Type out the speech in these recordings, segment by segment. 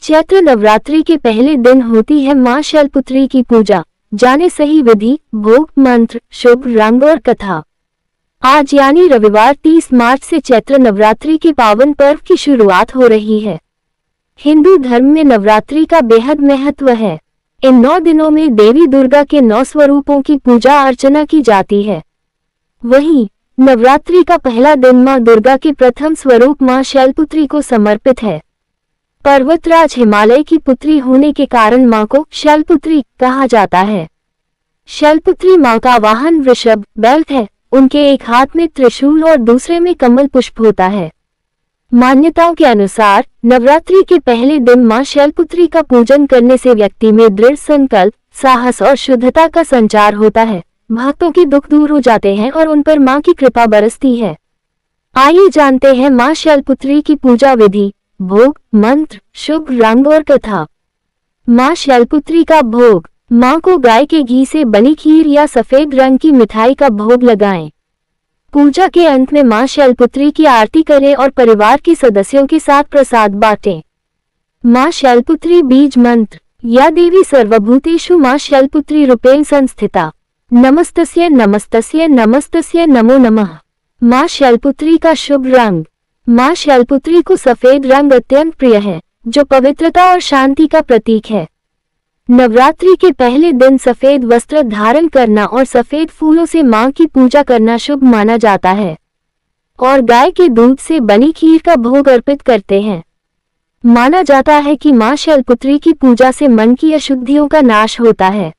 चैत्र नवरात्रि के पहले दिन होती है मां शैलपुत्री की पूजा। जाने सही विधि, भोग, मंत्र, शुभ रंग और कथा। आज यानी रविवार 30 मार्च से चैत्र नवरात्रि के पावन पर्व की शुरुआत हो रही है। हिंदू धर्म में नवरात्रि का बेहद महत्व है। इन 9 दिनों में देवी दुर्गा के 9 स्वरूपों की पूजा अर्चना की जाती है। वहीं नवरात्रि का पहला दिन मां दुर्गा के प्रथम स्वरूप मां शैलपुत्री को समर्पित है। पर्वतराज हिमालय की पुत्री होने के कारण मां को शैलपुत्री कहा जाता है। शैलपुत्री मां का वाहन वृषभ बैल है। उनके एक हाथ में त्रिशूल और दूसरे में कमल पुष्प होता है। मान्यताओं के अनुसार नवरात्रि के पहले दिन मां शैलपुत्री का पूजन करने से व्यक्ति में दृढ़ संकल्प, साहस और शुद्धता का संचार होता है। भक्तों के दुख दूर हो जाते हैं और उन पर मां की कृपा बरसती है। आइए जानते हैं मां शैलपुत्री की पूजा विधि, भोग, मंत्र, शुभ रंग और कथा। मां शैलपुत्री का भोग। मां को गाय के घी से बनी खीर या सफेद रंग की मिठाई का भोग लगाएं। पूजा के अंत में मां शैलपुत्री की आरती करें और परिवार के सदस्यों के साथ प्रसाद बांटें। मां शैलपुत्री बीज मंत्र। या देवी सर्वभूतेषु मां शैलपुत्री रूपेण संस्थिता। नमस्तस्यै नमस्तस्यै नमस्तस्यै नमो नमः। मां शैलपुत्री का शुभ रंग। मां शैलपुत्री को सफेद रंग अत्यंत प्रिय है, जो पवित्रता और शांति का प्रतीक है। नवरात्रि के पहले दिन सफेद वस्त्र धारण करना और सफेद फूलों से मां की पूजा करना शुभ माना जाता है और गाय के दूध से बनी खीर का भोग अर्पित करते हैं। माना जाता है कि मां शैलपुत्री की पूजा से मन की अशुद्धियों का नाश होता है।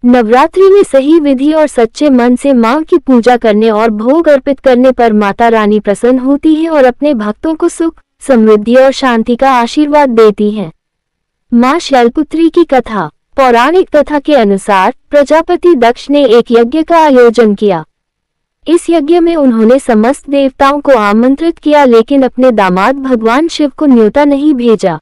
नवरात्रि में सही विधि और सच्चे मन से मां की पूजा करने और भोग अर्पित करने पर माता रानी प्रसन्न होती है और अपने भक्तों को सुख, समृद्धि और शांति का आशीर्वाद देती है। मां शैलपुत्री की कथा। पौराणिक कथा के अनुसार प्रजापति दक्ष ने एक यज्ञ का आयोजन किया। इस यज्ञ में उन्होंने समस्त देवताओं को आमंत्रित किया, लेकिन अपने दामाद भगवान शिव को न्योता नहीं भेजा।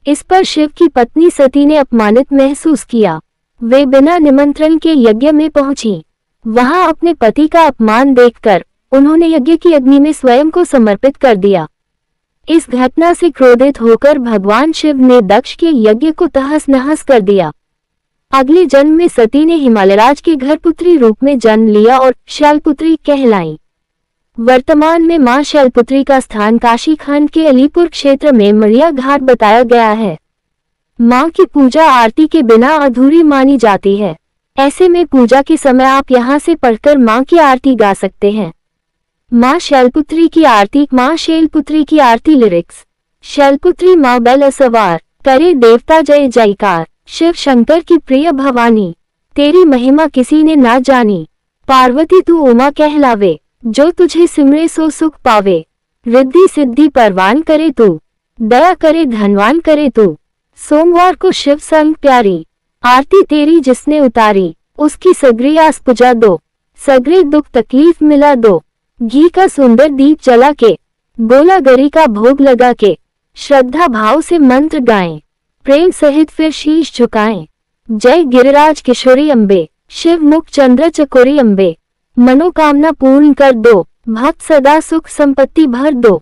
इस पर शिव की पत्नी सती ने अपमानित महसूस किया। वे बिना निमंत्रण के यज्ञ में पहुंची। वहां अपने पति का अपमान देखकर उन्होंने यज्ञ की अग्नि में स्वयं को समर्पित कर दिया। इस घटना से क्रोधित होकर भगवान शिव ने दक्ष के यज्ञ को तहस नहस कर दिया। अगले जन्म में सती ने हिमालयराज के घर पुत्री रूप में जन्म लिया और शैलपुत्री कहलाई। वर्तमान में मां शैलपुत्री का स्थान काशी खंड के अलीपुर क्षेत्र में मड़िया घाट बताया गया है। मां की पूजा आरती के बिना अधूरी मानी जाती है। ऐसे में पूजा के समय आप यहां से पढ़कर मां की आरती गा सकते हैं। मां शैलपुत्री की आरती। मां शैलपुत्री की आरती लिरिक्स। शैलपुत्री मां बैल सवार, करे देवता जय जयकार। शिव शंकर की प्रिय भवानी, तेरी महिमा किसी ने ना जानी। पार्वती तू उमा कहलावे, जो तुझे सिमरे सो सुख पावे। रिद्धि सिद्धि परवान करे तू, दया करे धनवान करे तू। सोमवार को शिव संग प्यारी, आरती तेरी जिसने उतारी। उसकी सगरी आस पुजा दो, सगरे दुख तकलीफ मिला दो। घी का सुंदर दीप जला के, बोला गरी का भोग लगा के। श्रद्धा भाव से मंत्र गाएं, प्रेम सहित फिर शीश झुकाएं। जय गिरिराज किशोरी अम्बे, शिव मुख चंद्र चकोरी अम्बे। मनोकामना पूर्ण कर दो, भक्त सदा सुख संपत्ति भर दो।